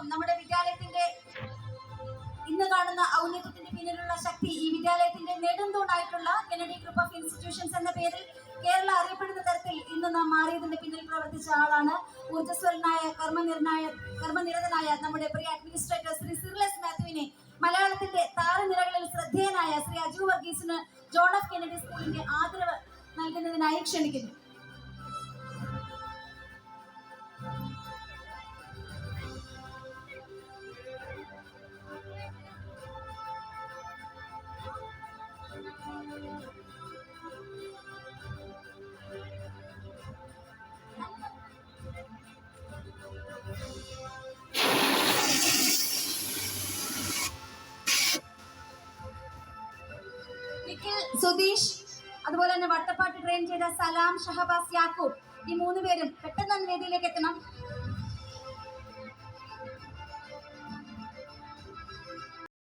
അതോടൊപ്പം നമ്മുടെ വിദ്യാലയത്തിന്റെ ഇന്ന് കാണുന്ന ഔന്നത്യത്തിന്റെ പിന്നിലുള്ള ശക്തി ഈ വിദ്യാലയത്തിന്റെ നെടുന്തൂണായിട്ടുള്ള കെനഡി ഗ്രൂപ്പ് ഓഫ് ഇൻസ്റ്റിറ്റ്യൂഷൻസ് എന്ന പേരിൽ കേരള അറിയപ്പെടുന്ന തരത്തിൽ ഇന്ന് നാം മാറിയതിന്റെ പിന്നിൽ പ്രവർത്തിച്ച ആളാണ് ഊർജ്ജസ്വലനായ കർമ്മനിരതനായ നമ്മുടെ പ്രിയ അഡ്മിനിസ്ട്രേറ്റർ ശ്രീ സിർലെസ് മാത്യുവിനെ മലയാളത്തിന്റെ താരനിരകളിൽ ശ്രദ്ധേയനായ ശ്രീ അജു വർഗീസിന് ജോൺ ഓഫ് കെനഡി സ്കൂളിന്റെ ആദരവ് നൽകുന്നതിനായി ക്ഷണിക്കുന്നു. നിഖിൽ സുധീഷ്, അതുപോലെ തന്നെ വട്ടപ്പാട്ട് ട്രെയിൻ ചെയ്ത സലാം, ഷഹബാസ്, യാക്കൂബ്, ഈ 3 പേരും പെട്ടെന്ന് വേദിയിലേക്ക് എത്തണം.